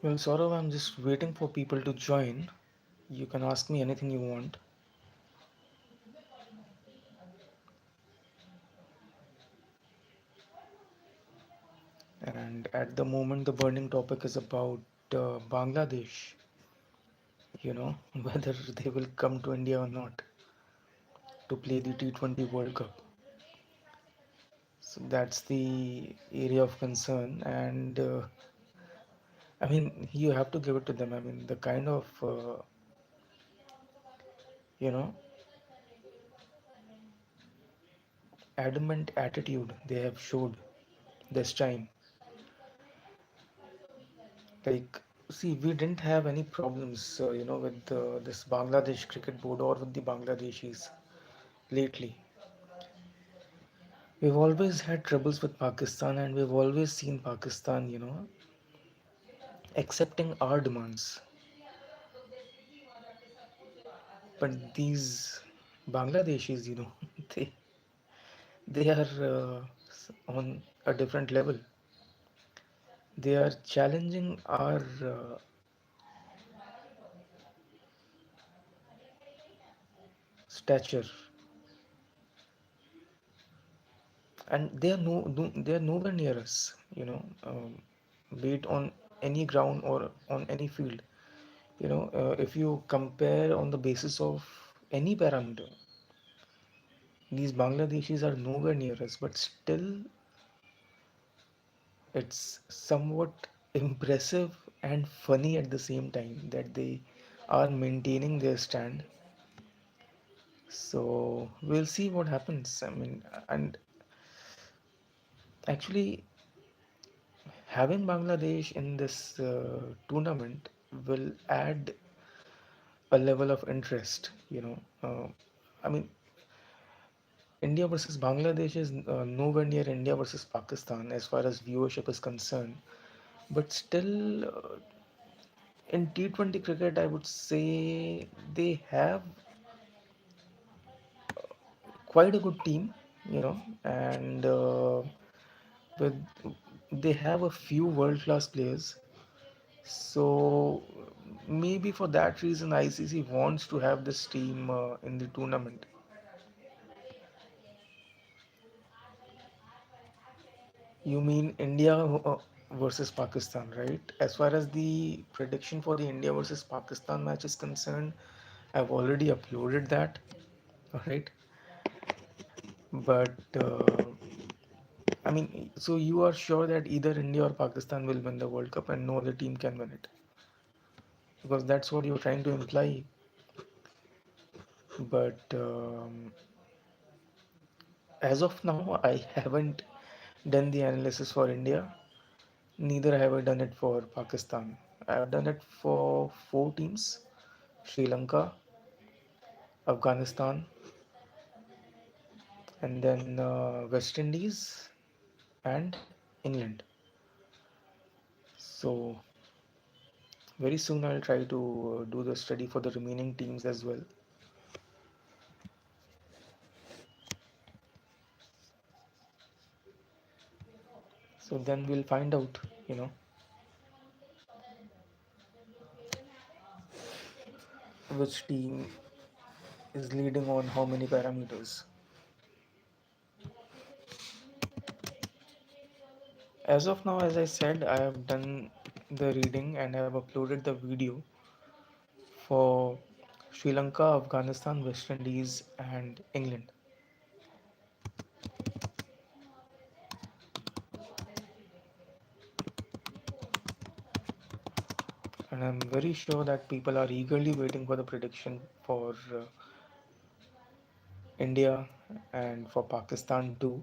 Well, Saurav, I'm just waiting for people to join. You can ask me anything you want. And at the moment, the burning topic is about Bangladesh, whether they will come to India or not to play the T20 World Cup. So that's the area of concern. And I mean, you have to give it to them. I mean, the kind of, you know, adamant attitude they have showed this time. Like, see, we didn't have any problems, with this Bangladesh cricket board or with the Bangladeshis lately. We've always had troubles with Pakistan, and we've always seen Pakistan, accepting our demands. But these Bangladeshis, they they are on a different level. They are challenging our stature, and they are they are nowhere near us. Be it on any ground or on any field. If you compare on the basis of any parameter, these Bangladeshis are nowhere near us, but still, it's somewhat impressive and funny at the same time that they are maintaining their stand. So we'll see what happens. I mean, and actually, having Bangladesh in this tournament will add a level of interest. I mean, India versus Bangladesh is nowhere near India versus Pakistan as far as viewership is concerned. But still, in T20 cricket, I would say they have quite a good team, and with they have a few world-class players. So maybe for that reason, ICC wants to have this team in the tournament. You mean India versus Pakistan, right? As far as the prediction for the India versus Pakistan match is concerned, I've already uploaded that, all right? But I mean, so you are sure that either India or Pakistan will win the World Cup and no other team can win it? Because that's what you're trying to imply. But as of now, I haven't done the analysis for India. Neither have I done it for Pakistan. I've done it for four teams: Sri Lanka, Afghanistan, and then West Indies and England. So very soon I'll try to do the study for the remaining teams as well. So then we'll find out, which team is leading on how many parameters. As of now, as I said, I have done the reading and I have uploaded the video for Sri Lanka, Afghanistan, West Indies, and England. And I'm very sure that people are eagerly waiting for the prediction for India and for Pakistan too.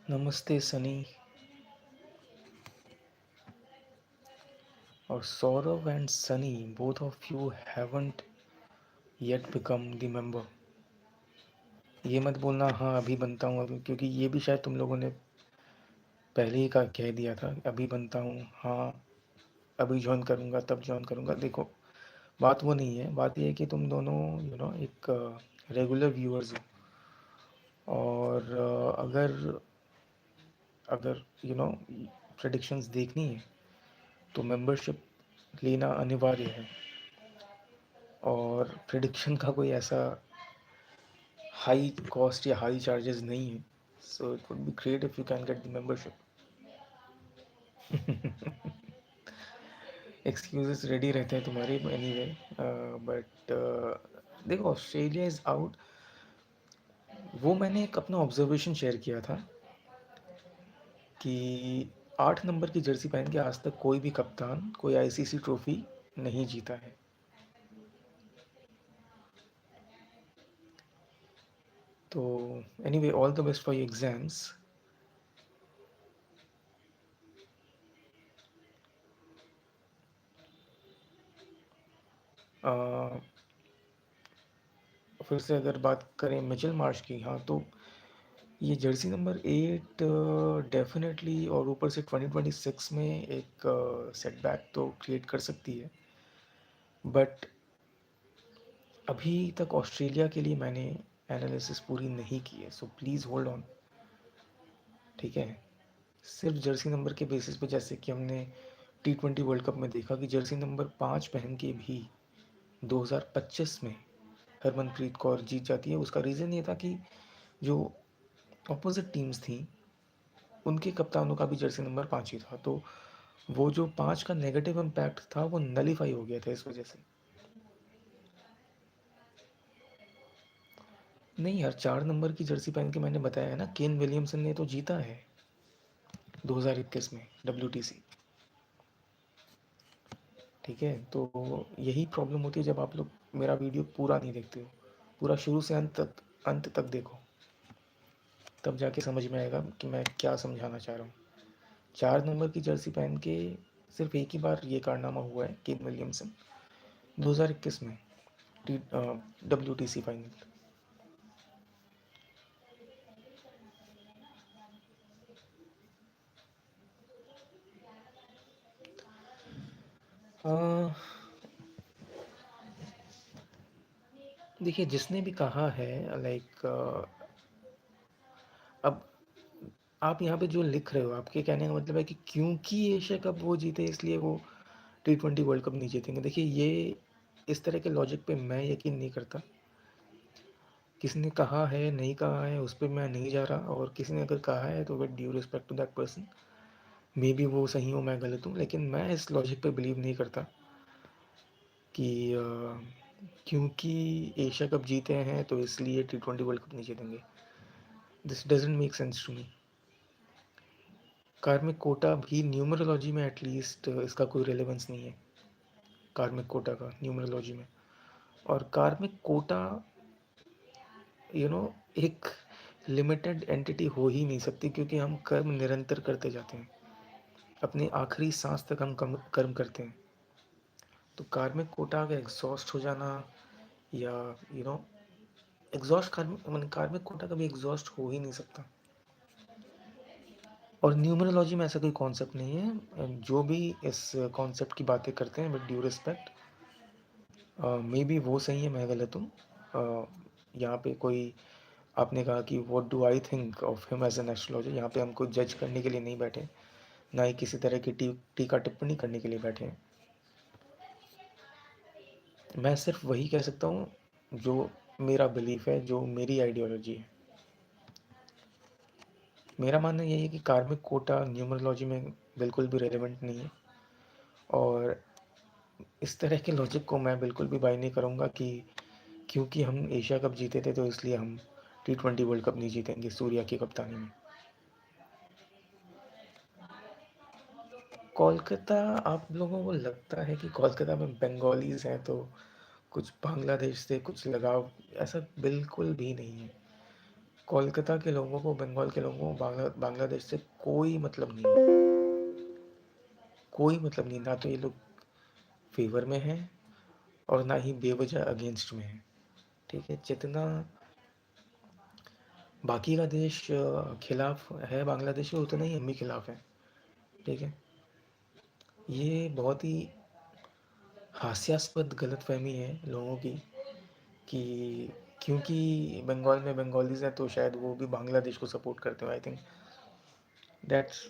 नमस्ते सनी. और Saurav and Sunny, both of you haven't yet become the member. ये मत बोलना हाँ अभी बनता हूँ अभी, क्योंकि ये भी शायद तुम लोगों ने पहले ही का कह दिया था अभी बनता हूँ, हाँ अभी ज्वाइन करूँगा तब ज्वाइन करूँगा. देखो, बात वो नहीं है. बात ये है कि तुम दोनों एक रेगुलर व्यूअर्स हो. और अगर अगर प्रेडिक्शंस देखनी है तो मेंबरशिप लेना अनिवार्य है. और प्रिडिक्शन का कोई ऐसा हाई कॉस्ट या हाई चार्जेस नहीं है. So it would be great if you can get the membership. Excuses ready रहते हैं तुम्हारे एनी वे. बट देखो, ऑस्ट्रेलिया इज़ आउट. वो मैंने एक अपना ऑब्जर्वेशन शेयर किया था कि 8 नंबर की जर्सी पहन के आज तक कोई भी कप्तान कोई आईसीसी ट्रॉफी नहीं जीता है. तो any way, all the best for your exams. फिर से अगर बात करें मिचेल मार्श की, हाँ तो ये जर्सी नंबर 8 डेफिनेटली, और ऊपर से 2026 में एक सेटबैक तो क्रिएट कर सकती है. बट अभी तक ऑस्ट्रेलिया के लिए मैंने एनालिसिस पूरी नहीं की है, सो प्लीज़ होल्ड ऑन. ठीक है. सिर्फ जर्सी नंबर के बेसिस पे, जैसे कि हमने T20 वर्ल्ड कप में देखा कि जर्सी नंबर 5 पहन के भी 2025 में हरमनप्रीत कौर जीत जाती है. उसका रीज़न ये था कि जो अपोजिट टीम्स थी उनके कप्तानों का भी जर्सी नंबर 5 ही था. तो वो जो 5 का नेगेटिव इम्पैक्ट था वो नलीफाई हो गया था इस वजह से. नहीं यार, 4 नंबर की जर्सी पहन के मैंने बताया है ना, केन विलियमसन ने तो जीता है 2021 में WTC. ठीक है. तो यही प्रॉब्लम होती है जब आप लोग मेरा वीडियो पूरा नहीं देखते हो. पूरा शुरू से अंत तक देखो, तब जाके समझ में आएगा कि मैं क्या समझाना चाह रहा हूँ. 4 नंबर की जर्सी पहन के सिर्फ एक ही बार ये कारनामा हुआ है, केन विलियमसन, 2021 में WTC फाइनल. देखिए, जिसने भी कहा है लाइक, अब आप यहाँ पे जो लिख रहे हो, आपके कहने का मतलब है कि क्योंकि एशिया कप वो जीते इसलिए वो T20 वर्ल्ड कप नहीं जीतेंगे. देखिए, ये इस तरह के लॉजिक पे मैं यकीन नहीं करता. किसी ने कहा है नहीं कहा है उस पर मैं नहीं जा रहा, और किसी ने अगर कहा है तो with due respect to that person, maybe वो सही हो मैं गलत हूँ, लेकिन मैं इस लॉजिक पे बिलीव नहीं करता कि क्योंकि एशिया कप जीते हैं तो इसलिए T20 वर्ल्ड कप नहीं जीतेंगे. This doesn't make sense to me. कार्मिक कोटा भी न्यूमरोलॉजी में एटलीस्ट इसका कोई रेलेवेंस नहीं है, कार्मिक कोटा का न्यूमरोलॉजी में. और कार्मिक कोटा यू नो एक लिमिटेड एंटिटी हो ही नहीं सकती, क्योंकि हम कर्म निरंतर करते जाते हैं. अपने आखिरी सांस तक हम कर्म करते हैं. तो कार्मिक कोटा का एग्जॉस्ट हो जाना, या यू नो एग्जॉस्ट, कार्मिक कार्मिक कोटा कभी एग्जॉस्ट हो ही नहीं सकता. और न्यूमरोलॉजी में ऐसा कोई कॉन्सेप्ट नहीं है. जो भी इस कॉन्सेप्ट की बातें करते हैं, with due respect, may be वो सही है मैं गलत हूँ. यहाँ पे कोई, आपने कहा कि what do I think of him as an astrologer, यहाँ पे हमको जज करने के लिए नहीं बैठे, ना ही किसी तरह की टीका टिप्पणी करने के लिए बैठे हैं. मैं सिर्फ वही कह सकता हूँ जो मेरा बिलीफ है, जो मेरी आइडियोलॉजी है. मेरा मानना यही है कि कार्मिक कोटा न्यूमरोलॉजी में बिल्कुल भी रेलेवेंट नहीं है. और इस तरह के लॉजिक को मैं बिल्कुल भी बाय नहीं करूँगा कि क्योंकि हम एशिया कप जीते थे तो इसलिए हम T20 वर्ल्ड कप नहीं जीतेंगे सूर्या की कप्तानी में. कोलकाता, आप लोगों को लगता है कि कोलकाता में बंगालीज हैं तो कुछ बांग्लादेश से कुछ लगाव, ऐसा बिल्कुल भी नहीं है. कोलकाता के लोगों को, बंगाल के लोगों को बांग्लादेश से कोई मतलब नहीं है। कोई मतलब नहीं, ना तो ये लोग फेवर में हैं और ना ही बेवजह अगेंस्ट में हैं। ठीक है, जितना बाकी का देश खिलाफ है बांग्लादेश के, उतना ही हम भी खिलाफ हैं। ठीक है, ये बहुत ही हास्यास्पद गलतफहमी है लोगों की कि क्योंकि बंगाल में बंगालीज हैं तो शायद वो भी बांग्लादेश को सपोर्ट करते हो। आई थिंक दैट्स,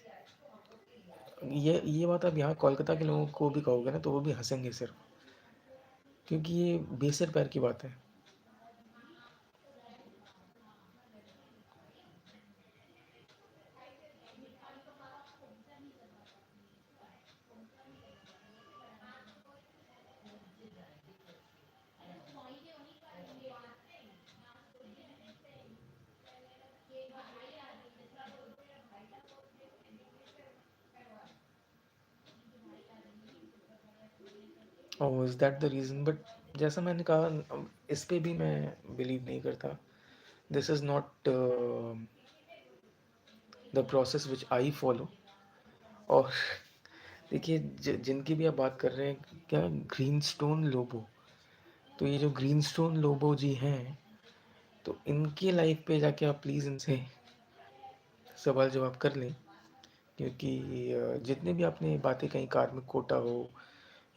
ये बात आप यहाँ कोलकाता के लोगों को भी कहोगे ना तो वो भी हंसेंगे सिर्फ, क्योंकि ये बेसिर पैर की बात है। Oh, is that the reason? But जैसा मैंने कहा, इस पे भी मैं बिलीव नहीं करता। This is not the process which I follow. और देखिए, जिनकी भी आप बात कर रहे हैं, क्या ग्रीन स्टोन लोबो, तो ये जो ग्रीन स्टोन लोबो जी हैं, तो इनके लाइफ पे जाके आप प्लीज़ इनसे सवाल जवाब कर लें। क्योंकि जितने भी आपने बातें कहीं, कार्मिक कोटा हो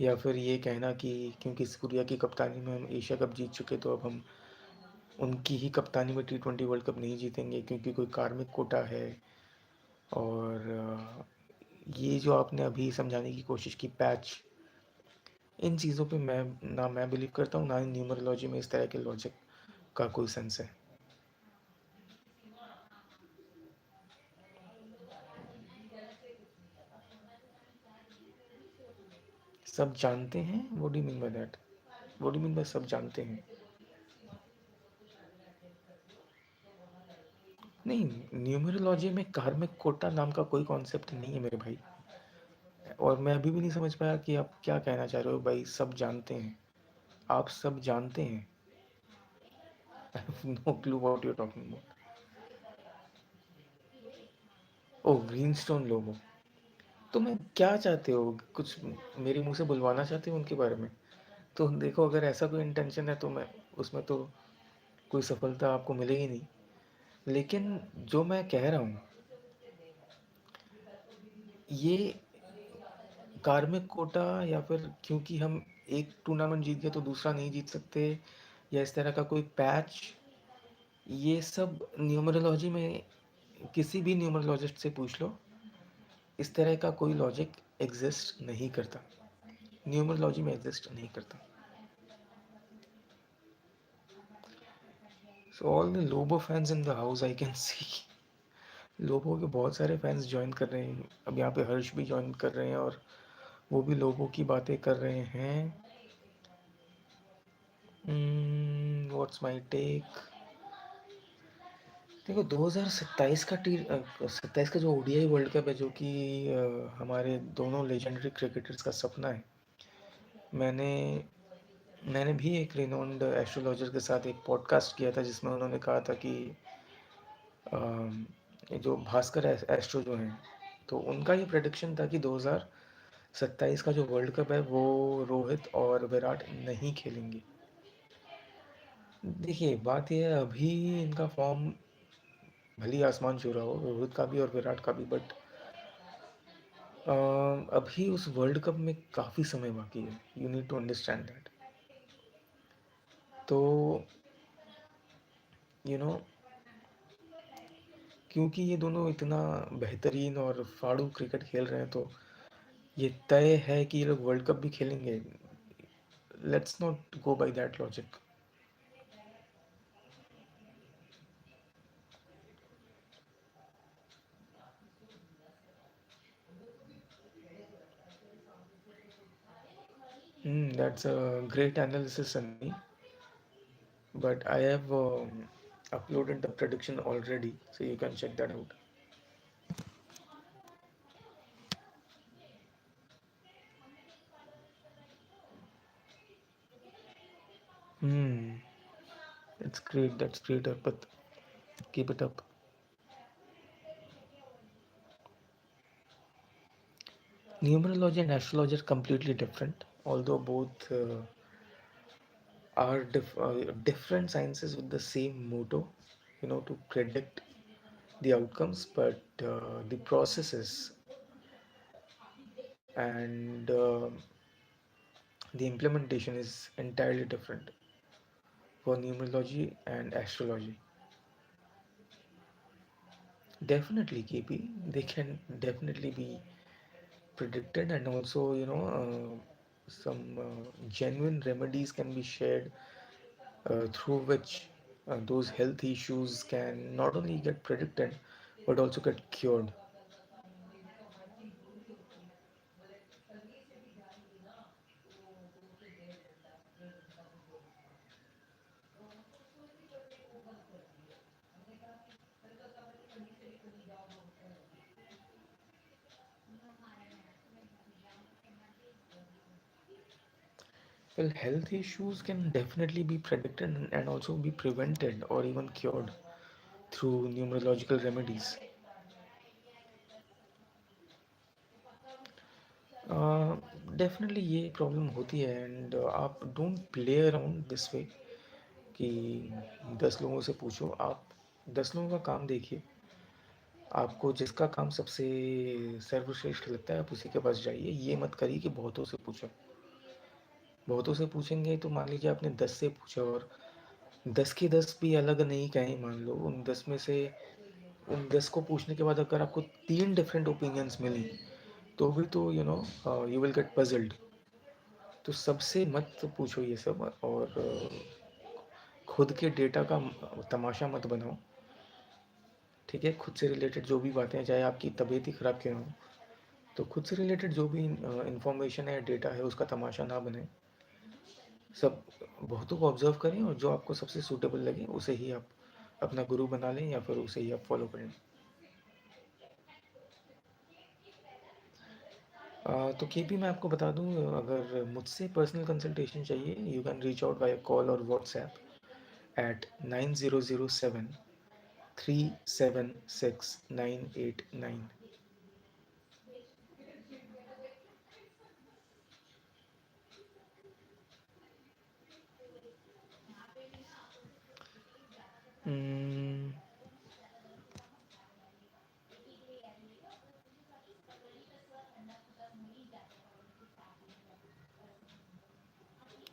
या फिर ये कहना कि क्योंकि सूर्या की कप्तानी में हम एशिया कप जीत चुके तो अब हम उनकी ही कप्तानी में T20 वर्ल्ड कप नहीं जीतेंगे क्योंकि कोई कार्मिक कोटा है। और ये जो आपने अभी समझाने की कोशिश की, पैच, इन चीज़ों पे मैं बिलीव करता हूँ, ना ही न्यूमरोलॉजी में इस तरह के लॉजिक का कोई सेंस है। सब जानते हैं, what do you mean by that? What do you mean by सब जानते हैं? नहीं, न्यूमरोलॉजी में कार्मिक कोटा नाम का कोई कॉन्सेप्ट नहीं है मेरे भाई। और मैं अभी भी नहीं समझ पाया कि आप क्या कहना चाह रहे हो भाई, सब जानते हैं। आप सब जानते हैं? No clue what you talking about. Oh, Greenstone logo. तो मैं क्या चाहते हो, कुछ मेरे मुंह से बुलवाना चाहते हो उनके बारे में? तो देखो, अगर ऐसा कोई इंटेंशन है तो मैं उसमें तो कोई सफलता आपको मिलेगी नहीं। लेकिन जो मैं कह रहा हूँ, ये कार्मिक कोटा या फिर क्योंकि हम एक टूर्नामेंट जीत गए तो दूसरा नहीं जीत सकते, या इस तरह का कोई पैच, ये सब न्यूमरोलॉजी में किसी भी न्यूमरोलॉजिस्ट से पूछ लो, इस तरह का कोई लॉजिक एग्जिस्ट नहीं करता, न्यूमरोलॉजी में एग्जिस्ट नहीं करता। So all the Lobo fans in the house, I can see Lobo के बहुत सारे फैंस ज्वाइन कर रहे हैं। अब यहाँ पे हर्ष भी ज्वाइन कर रहे हैं और वो भी लोबो की बातें कर रहे हैं। What's my take? देखो, 2027 का 27 का जो ओडीआई वर्ल्ड कप है, जो कि हमारे दोनों लेजेंडरी क्रिकेटर्स का सपना है। मैंने मैंने भी एक रिनोन्ड एस्ट्रोलॉजर के साथ एक पॉडकास्ट किया था जिसमें उन्होंने कहा था कि ये जो भास्कर एस्ट्रो जो हैं, तो उनका ये प्रेडिक्शन था कि 2027 का जो वर्ल्ड कप है वो रोहित और विराट नहीं खेलेंगे। देखिए, बात यह है, अभी इनका फॉर्म भली आसमान छू रहा हो, रोहित का भी और विराट का भी, बट अभी उस वर्ल्ड कप में काफ़ी समय बाकी है। You need to understand that. तो यू नो, क्योंकि ये दोनों इतना बेहतरीन और फाड़ू क्रिकेट खेल रहे हैं, तो ये तय है कि ये लोग वर्ल्ड कप भी खेलेंगे। Let's not go by that logic. That's a great analysis Sunny, but I have uploaded the prediction already, so you can check that out. Hmm, that's great. That's great, Arpat. Keep it up. Numerology and astrology are completely different, although both are different sciences with the same motto, to predict the outcomes, but the processes and the implementation is entirely different for numerology and astrology. Definitely, KP, they can definitely be predicted, and also, some genuine remedies can be shared through which those health issues can not only get predicted but also get cured. Well, health issues can definitely be predicted and also be prevented or even cured through numerological remedies. Definitely ये problem होती है, and आप don't play around this way कि 10 लोगों से पूछो। आप 10 लोगों का काम देखिए, आपको जिसका काम सबसे सर्वश्रेष्ठ लगता है आप उसी के पास जाइए। ये मत करिए कि बहुतों से पूछो। बहुतों से पूछेंगे तो मान लीजिए आपने 10 से पूछा और 10 के 10 भी अलग नहीं कहें, मान लो उन 10 में से उन 10 को पूछने के बाद अगर आपको 3 डिफरेंट ओपिनियंस मिली तो भी तो यू विल गेट पजल्ड। तो सबसे मत पूछो ये सब, और खुद के डेटा का तमाशा मत बनाओ। ठीक है, खुद से रिलेटेड जो भी बातें हैं, चाहे आपकी तबीयत ही ख़राब क्यों ना हो, तो खुद से रिलेटेड जो भी इंफॉर्मेशन है, डेटा है, उसका तमाशा ना बने। सब बहुतों को ऑब्जर्व करें और जो आपको सबसे सूटेबल लगे उसे ही आप अपना गुरु बना लें या फिर उसे ही आप फॉलो करें। तो केपी, मैं आपको बता दूं, अगर मुझसे पर्सनल कंसल्टेशन चाहिए you can reach out by call और व्हाट्सएप एट 9007 376 989।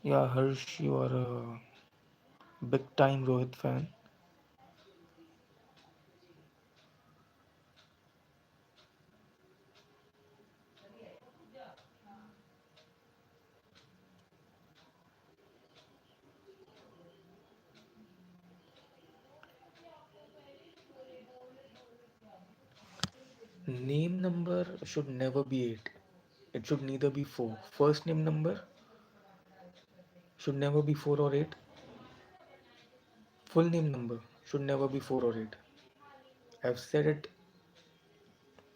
या Harsh, you are big time Rohit fan. Name number should never be 8. It should neither be 4. First name number should never be 4 or 8. Full name number should never be 4 or 8. I've said it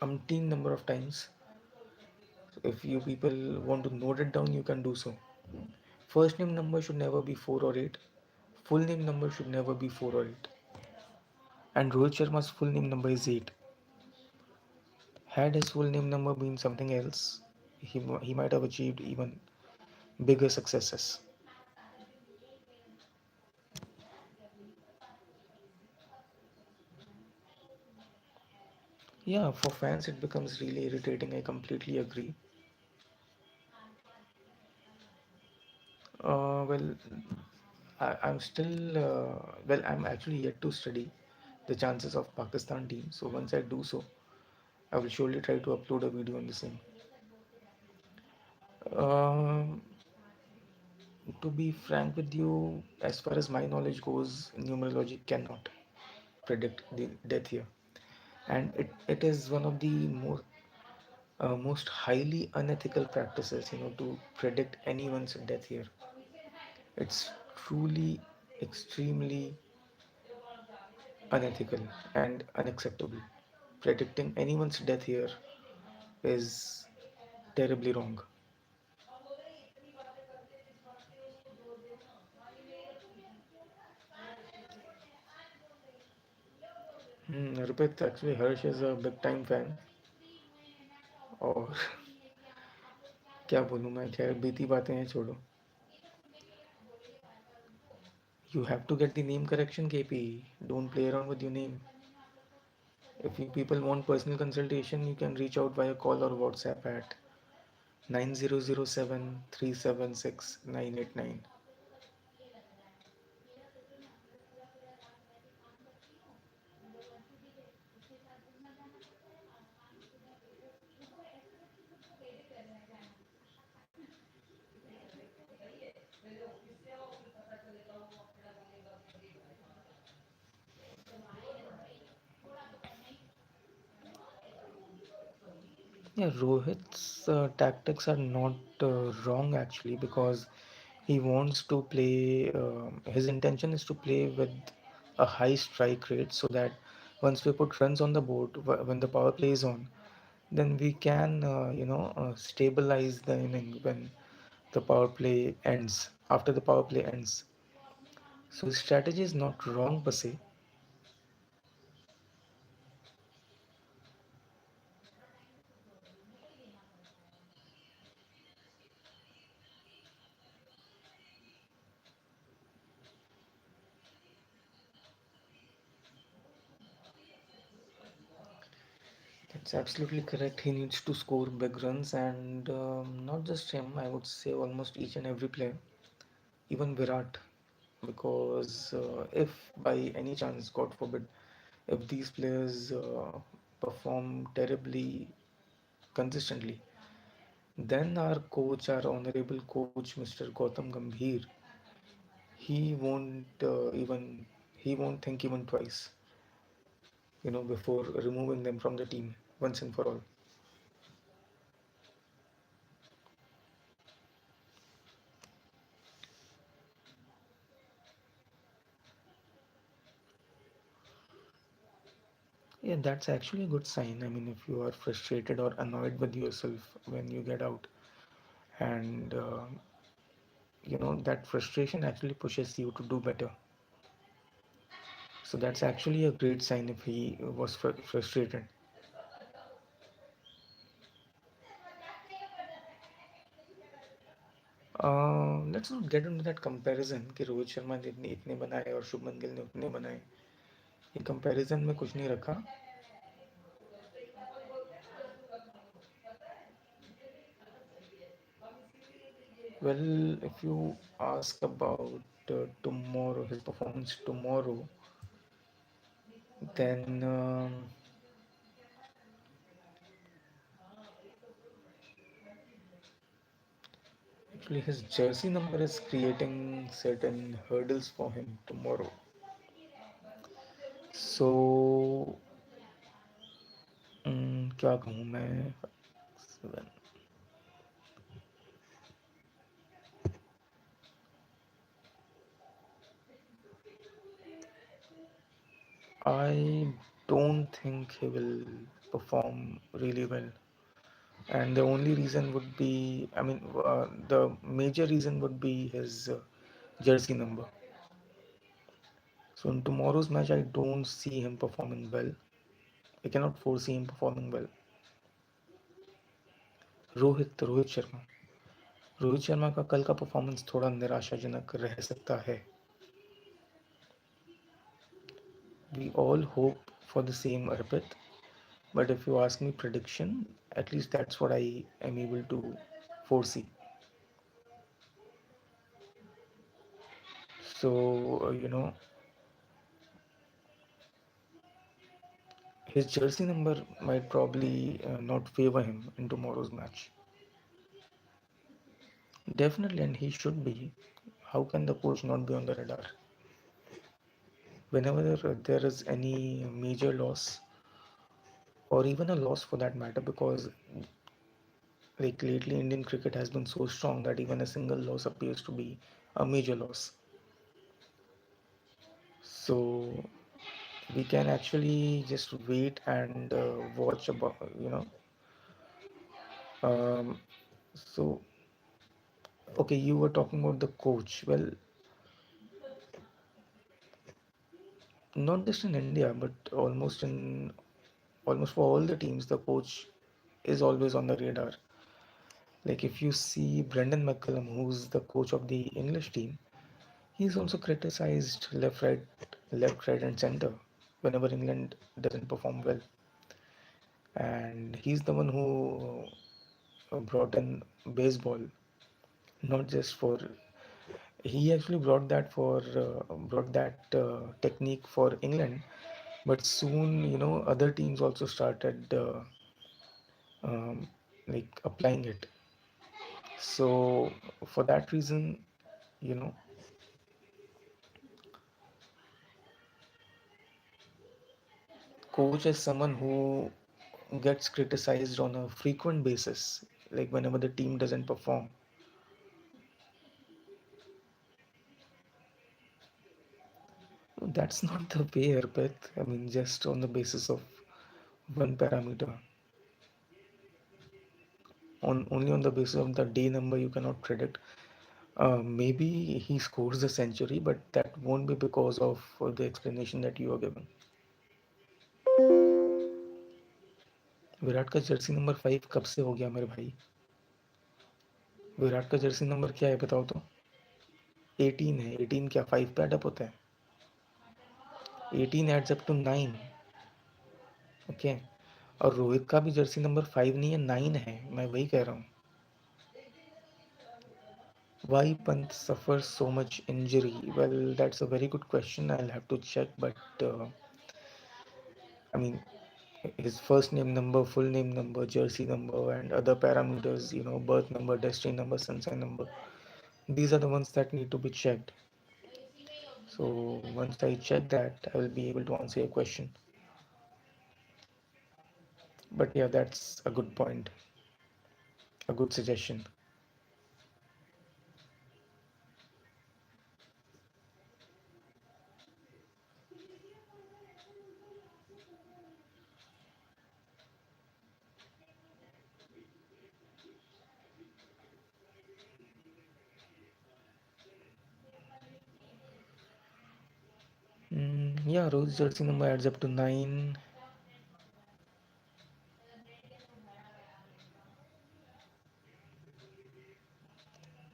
umpteen number of times. If you people want to note it down, you can do so. First name number should never be 4 or 8. Full name number should never be 4 or 8. And Rohit Sharma's full name number is 8. Had his full name number been something else, he might have achieved even bigger successes. Yeah, for fans it becomes really irritating. I completely agree. Well, I'm still, I'm actually yet to study the chances of Pakistan team. So once I do so, I will surely try to upload a video on the same. Um, to be frank with you, as far as my knowledge goes, numerology cannot predict the death year, and it is one of the most highly unethical practices, to predict anyone's death year. It's truly extremely unethical and unacceptable. Predicting anyone's death here is terribly wrong. Rupit, actually Harsh is a big time fan और क्या बोलूँ मैं, खैर बीती बातें हैं, छोड़ो. You have to get the name correction, KP. Don't play around with your name. If you people want personal consultation, you can reach out via call or WhatsApp at 9007376989. Yeah, Rohit's tactics are not wrong actually, because he wants to play. His intention is to play with a high strike rate so that once we put runs on the board, when the power play is on, then we can, stabilize the inning when the power play ends. After the power play ends, so his strategy is not wrong per se. That's absolutely correct. He needs to score big runs, and not just him. I would say almost each and every player, even Virat, because if by any chance, God forbid, if these players perform terribly consistently, then our coach, our honorable coach, Mr. Gautam Gambhir, he won't he won't think even twice, before removing them from the team once and for all. Yeah, that's actually a good sign. I mean, if you are frustrated or annoyed with yourself when you get out, and that frustration actually pushes you to do better. So that's actually a great sign if he was frustrated. Let's not get into that comparison कि रोहित शर्मा ने इतने इतने बनाए और शुभमन गिल ने उतने बनाए. ये कंपैरिजन में कुछ नहीं रखा. Well, if you ask about tomorrow, his performance tomorrow, then actually his jersey number is creating certain hurdles for him tomorrow. So, क्या कहूँ मैं. I don't think he will perform really well. And the only reason would be, I mean, the major reason would be his jersey number. So in tomorrow's match, I don't see him performing well. I cannot foresee him performing well. Rohit Sharma. Rohit Sharma का कल का performance थोड़ा निराशाजनक रह सकता है. We all hope for the same, Arpit. But if you ask me prediction, at least that's what I am able to foresee. So, his jersey number might probably not favor him in tomorrow's match. Definitely, and he should be. How can the coach not be on the radar? Whenever there is any major loss, or even a loss for that matter, because like lately Indian cricket has been so strong that even a single loss appears to be a major loss. So we can actually just wait and watch about, um, so okay, you were talking about the coach. Well, not just in India, but almost for all the teams, the coach is always on the radar. Like if you see Brendan McCullum, who's the coach of the English team, he's also criticized left, right, and center whenever England doesn't perform well. And he's the one who brought in baseball, not just for he actually brought that technique for England, but soon other teams also started um, like applying it. So for that reason, you know, coach is someone who gets criticized on a frequent basis, like whenever the team doesn't perform. That's not the way, Arpit. I mean, just on the basis of one parameter, on only on the basis of the day number, you cannot predict. Maybe he scores a century, but that won't be because of the explanation that you are giving. Virat का Jersey number 5 कब से हो गया मेरे भाई? विराट का Jersey number क्या है बताओ तो? 18 है। 18 क्या 5 पे अडप होता है? 18 एड्स अप टू 9। ओके। और रोहित का भी जर्सी नंबर 5 नहीं है, 9 है। मैं वही कह रहा हूँ। Why Pant suffers so much injury? Well, that's a very good question. I'll have to check, but I mean, his first name number, full name number, jersey number, and other parameters, birth number, destiny number, sunshine number. These are the ones that need to be checked. So once I check that, I will be able to answer your question. But yeah, that's a good point, a good suggestion. Yeah, Rohit's jersey number adds up to 9.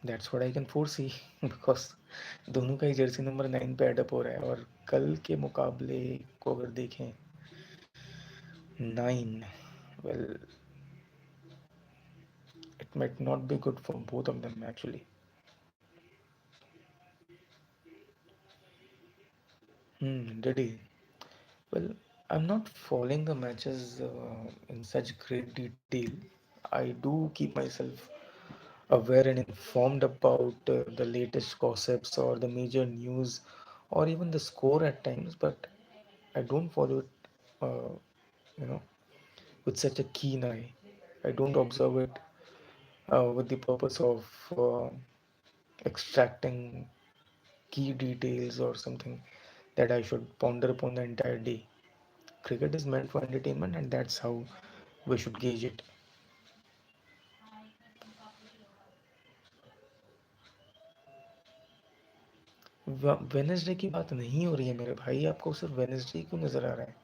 That's what I can foresee because दोनों का ही Jersey number 9 पे add up हो रहा है और कल के मुकाबले को अगर देखें 9 well it might not be good for both of them actually. Did he? Well, I'm not following the matches in such great detail. I do keep myself aware and informed about the latest gossips or the major news or even the score at times, but I don't follow it, you know, with such a keen eye. I don't observe it with the purpose of extracting key details or something that I should ponder upon the entire day. Cricket is meant for entertainment, and that's how we should gauge it. Wednesday की बात नहीं हो रही है मेरे भाई, आपको सिर्फ वेनेसडे क्यों नजर आ रहा है?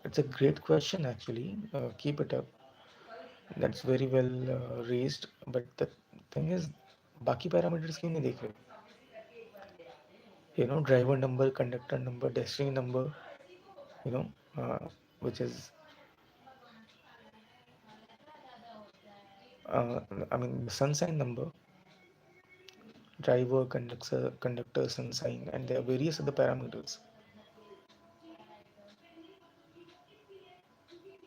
It's a great question actually. Keep it up. That's very well raised. But the thing is, बाकी पैरामीटर्स क्यों नहीं देख रहे? Driver number, conductor number, destiny number, you know which is uh, I mean sun sign number, driver, conductor, sun sign, and there are various other parameters.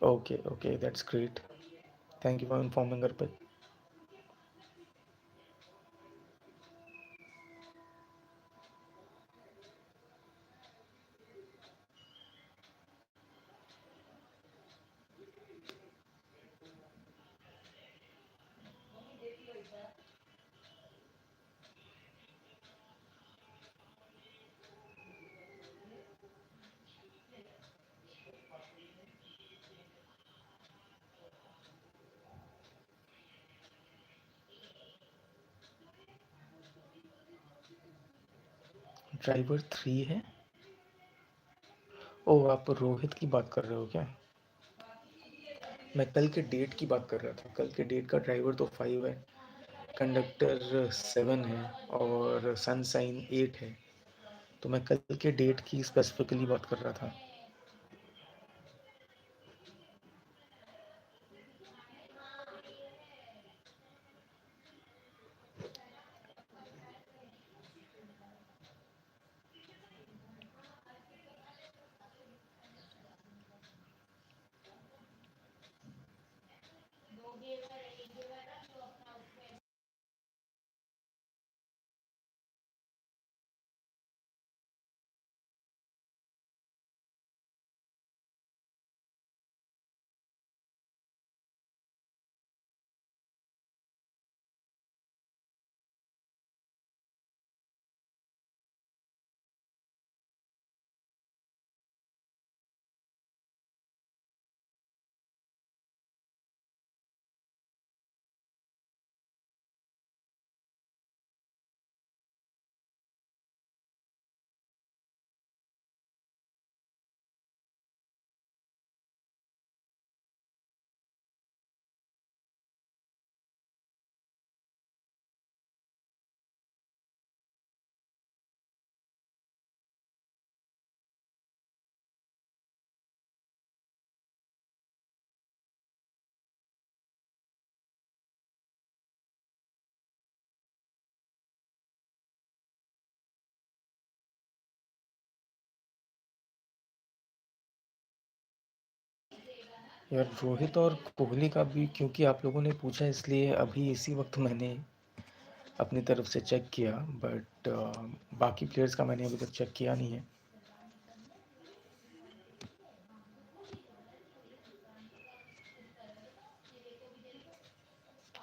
Okay, okay, that's great. Thank you for informing, Arpit. Driver 3 है? ओह, आप रोहित की बात कर रहे हो क्या? मैं कल के डेट की बात कर रहा था। कल के डेट का ड्राइवर तो 5 है, कंडक्टर 7 है और सनसाइन 8 है। तो मैं कल के डेट की स्पेसिफिकली बात कर रहा था। यार, रोहित और कोहली का भी क्योंकि आप लोगों ने पूछा, इसलिए अभी इसी वक्त मैंने अपनी तरफ से चेक किया। बट बाकी प्लेयर्स का मैंने अभी तक चेक किया नहीं है।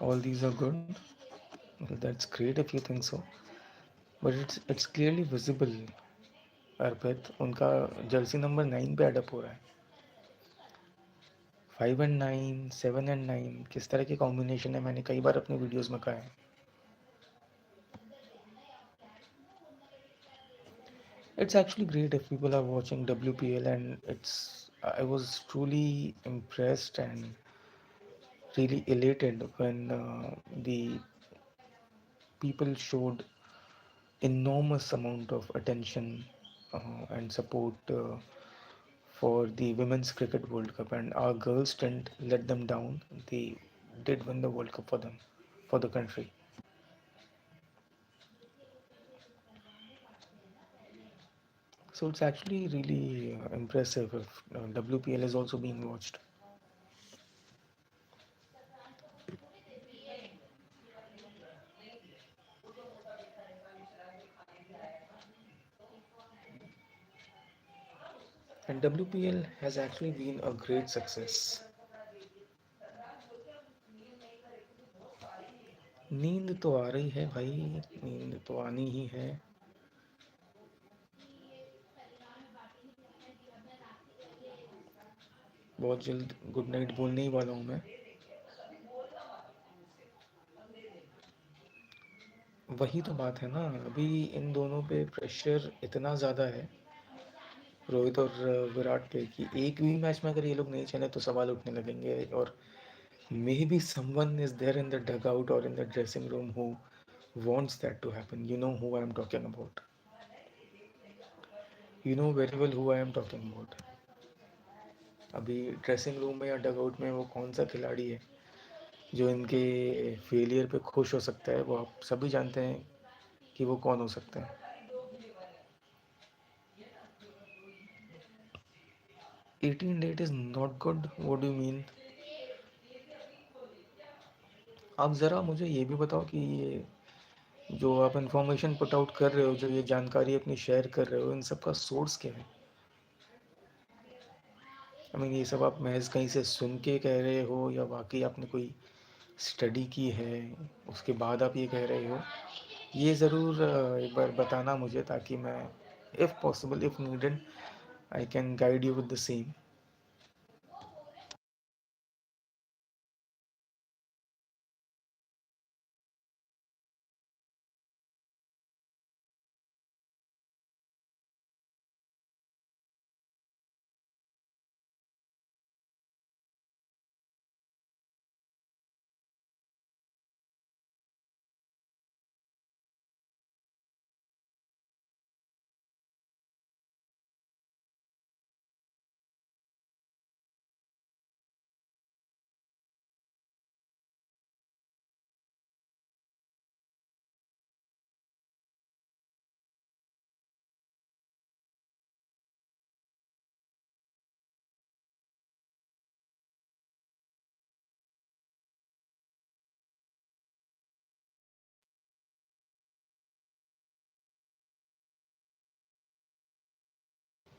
All these are good. That's great if you think so, but it's clearly visible. Arpit, उनका जर्सी नंबर 9 पे अडप हो रहा है। 5 एंड 9, 7 एंड 9, किस तरह के कॉम्बिनेशन है, मैंने कई बार अपने वीडियोस में कहा है। It's actually great if people are watching WPL, and I was truly impressed and really elated when the people showed enormous amount of attention and support for the Women's Cricket World Cup, and our girls didn't let them down. They did win the World Cup for them, for the country. So it's actually really impressive if WPL is also being watched. And WPL has actually been a great success. नींद तो आ रही है भाई, नींद तो आनी ही है। बहुत जल्द गुड नाइट बोलने ही वाला हूँ मैं। वही तो बात है ना, अभी इन दोनों पे प्रेशर इतना ज़्यादा है, रोहित और विराट पे, कि एक भी मैच में अगर ये लोग नहीं चले तो सवाल उठने लगेंगे। और maybe someone is there in the dugout और in the dressing room who wants that to happen. You know who I am talking about. You know very well who I am talking about. अभी dressing room में या डग out में वो कौन सा खिलाड़ी है जो इनके फेलियर पे खुश हो सकता है? वो आप सभी जानते हैं कि वो कौन हो सकता है। 18 that is not good, what do you mean? आप ज़रा मुझे ये भी बताओ कि ये जो आप इंफॉर्मेशन पुट आउट कर रहे हो, जो ये जानकारी अपनी शेयर कर रहे हो, इन सब का सोर्स क्या है? आई मीन, ये सब आप महज कहीं से सुन के कह रहे हो या वाकई आपने कोई स्टडी की है, उसके बाद आप ये कह रहे हो? ये ज़रूर एक बार बताना मुझे, ताकि मैं, if possible, if needed, I can guide you with the same.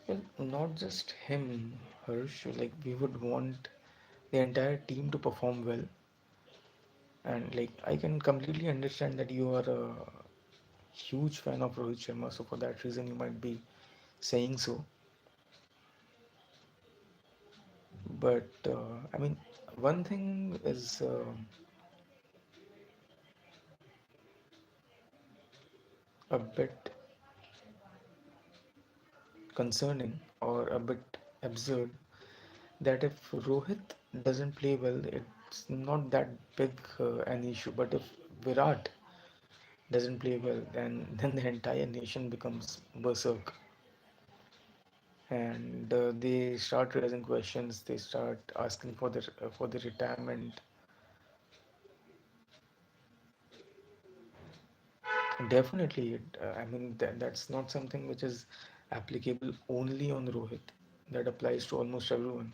Well, not just him, Harsh. Like we would want the entire team to perform well, and like I can completely understand that you are a huge fan of Rohit Sharma, so for that reason you might be saying so. But I mean, one thing is a bit concerning or a bit absurd that if Rohit doesn't play well, it's not that big an issue. But if Virat doesn't play well, then the entire nation becomes berserk, and they start raising questions. They start asking for the retirement. Definitely, I mean that's not something which is applicable only on Rohit. That applies to almost everyone.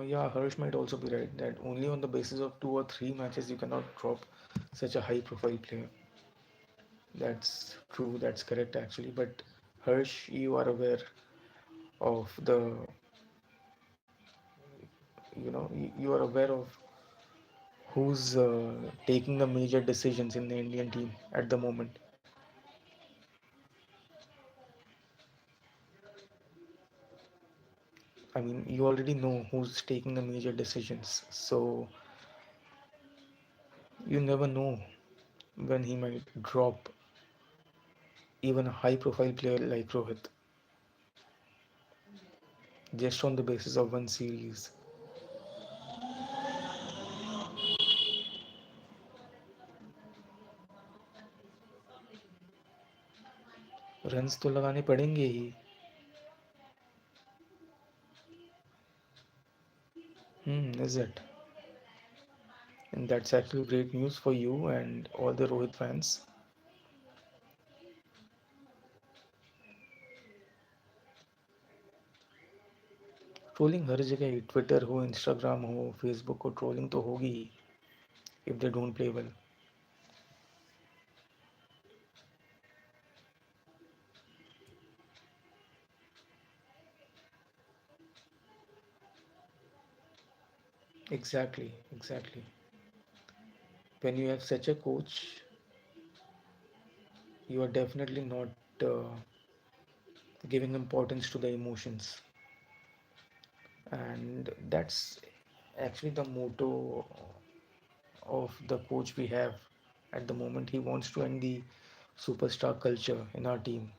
Yeah, Harsh might also be right that only on the basis of 2 or 3 matches you cannot drop such a high-profile player. That's true. That's correct actually. But Harsh, you are aware of the, you are aware of who's taking the major decisions in the Indian team at the moment. I mean, you already know who's taking the major decisions. So you never know when he might drop even a high-profile player like Rohit just on the basis of one series. Runs तो लगाने पड़ेंगे ही. Is it? And that's actually great news for you and all the Rohit fans. Trolling हर जगह ही, Twitter हो, Instagram हो, Facebook हो, trolling तो होगी ही if they don't play well. Exactly, exactly. When you have such a coach, you are definitely not uh, giving importance to the emotions, and that's actually the motto of the coach we have at the moment. He wants to end the superstar culture in our team.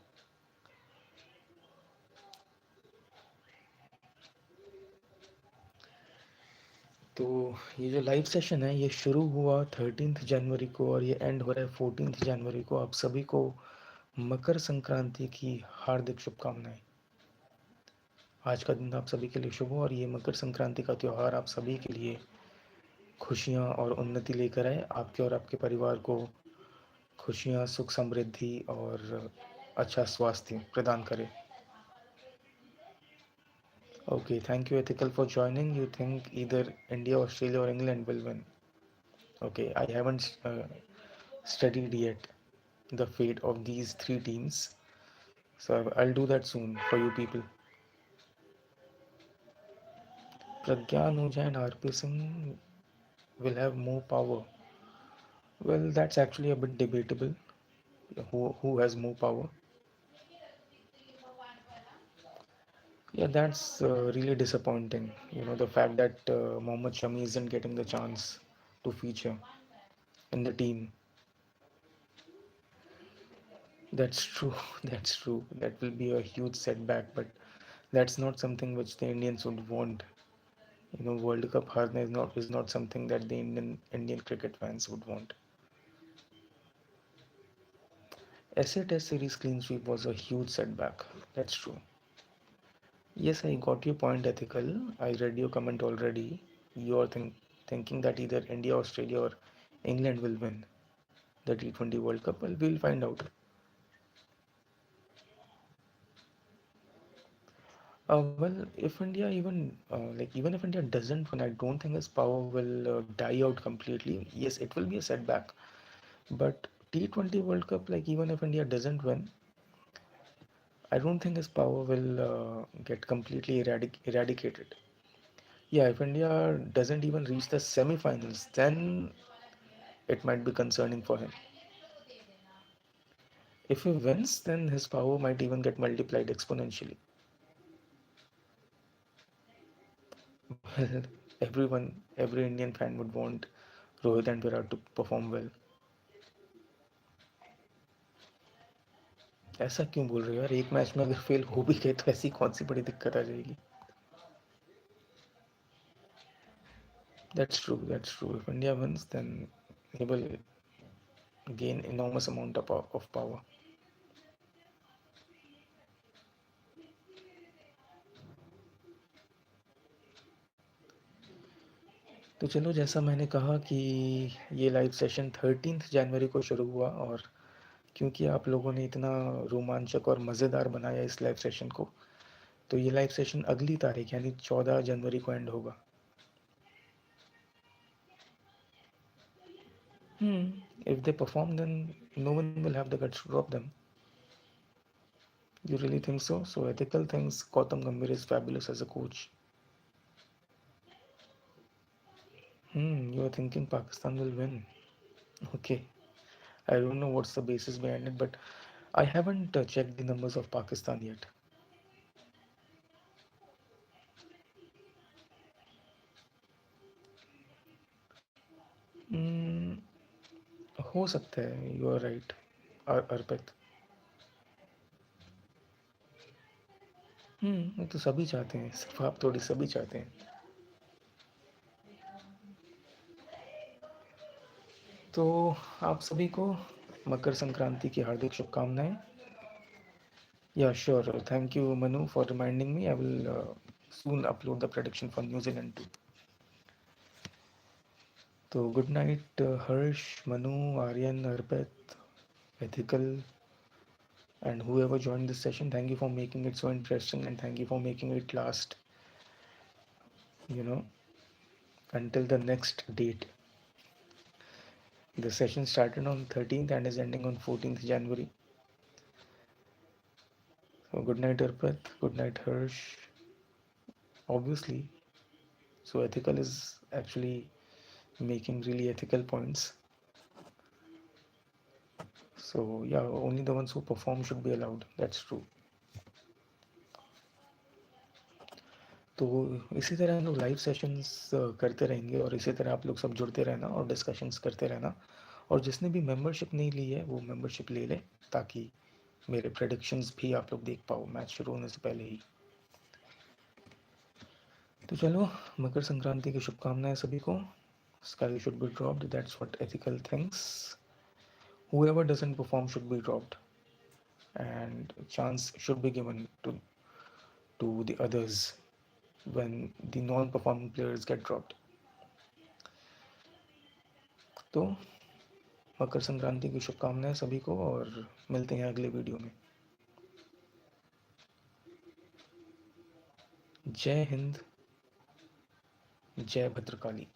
तो ये जो live session है ये शुरू हुआ 13 जनवरी को और ये एंड हो रहा है 14 जनवरी को. आप सभी को मकर संक्रांति की हार्दिक शुभकामनाएं. आज का दिन आप सभी के लिए शुभ हो और ये मकर संक्रांति का त्यौहार आप सभी के लिए खुशियाँ और उन्नति लेकर आए. आपके और आपके परिवार को खुशियाँ, सुख समृद्धि और अच्छा स्वास्थ्य प्रदान करे. Okay, thank you Ethical for joining. You think either India, Australia or England will win? Okay, I haven't studied yet the fate of these three teams. So I'll do that soon for you people. Pragyan Oja and RP Singh will have more power. Well, that's actually a bit debatable. Who has more power? Yeah, that's really disappointing. The fact that Mohammad Shami isn't getting the chance to feature in the team. That's true. That's true. That will be a huge setback, but that's not something which the Indians would want. World Cup हारना is not something that the Indian cricket fans would want. SA Test series clean sweep was a huge setback. That's true. Yes, I got your point, Ethical. I read your comment already. You're thinking that either India, Australia, or England will win the T20 World Cup. Well, we'll find out. Well, if India even if India doesn't win, I don't think his power will die out completely. Yes, it will be a setback, But T20 World Cup, like even if India doesn't win, I don't think his power will get completely eradicated. Yeah, if India doesn't even reach the semi-finals, then it might be concerning for him. If he wins, then his power might even get multiplied exponentially. Well, every Indian fan would want Rohit and Virat to perform well. ऐसा क्यों बोल रहे हो यार? एक match में अगर fail हो भी गए तो ऐसी कौन सी बड़ी दिक्कत आ जाएगी? That's true. That's true. If India wins, then he will gain enormous amount of power. तो चलो, जैसा मैंने कहा कि ये लाइव सेशन 13 जनवरी को शुरू हुआ, और क्योंकि आप लोगों ने इतना रोमांचक और मज़ेदार बनाया इस लाइव सेशन को, तो ये लाइव सेशन अगली तारीख यानी 14 जनवरी को एंड होगा. If they perform, then no one will have the guts to drop them. You really think so? So ethical thinks Gautam Gambhir is fabulous as a coach. You are thinking Pakistan will win. Okay. I don't know what's the basis behind it, but I haven't checked the numbers of Pakistan yet. Hmm, हो सकता है. You are right, अर्पित. वो तो सभी चाहते हैं, सिर्फ आप थोड़ी, सभी चाहते हैं. तो आप सभी को मकर संक्रांति की हार्दिक शुभकामनाएं. Yeah, sure. Thank you, Manu, for reminding me. I will soon upload the prediction for New Zealand too. So good night, Harsh, Manu, Aryan, Arpit, Ethical, and whoever joined this session. Thank you for making it so interesting, and thank you for making it last, you know, until the next date. The session started on 13th and is ending on 14th January. So good night, Arpit. Good night, Harsh. Obviously, so Ethical is actually making really ethical points. So yeah, only the ones who perform should be allowed. That's true. तो इसी तरह हम लोग live sessions करते रहेंगे, और इसी तरह आप लोग सब जुड़ते रहना और डिस्कशंस करते रहना. और जिसने भी मेंबरशिप नहीं ली है वो मेंबरशिप ले ले, ताकि मेरे प्रेडिक्शंस भी आप लोग देख पाओ मैच शुरू होने से पहले ही. तो चलो, मकर संक्रांति की शुभकामनाएं सभी को. Sky should be dropped. That's what ethical thinks. Whoever doesn't perform should be dropped, and chance should be given to the others when the non-performing players get dropped. तो मकर संक्रांति की शुभकामनाएं सभी को, और मिलते हैं अगले वीडियो में. जय हिंद, जय भद्रकाली.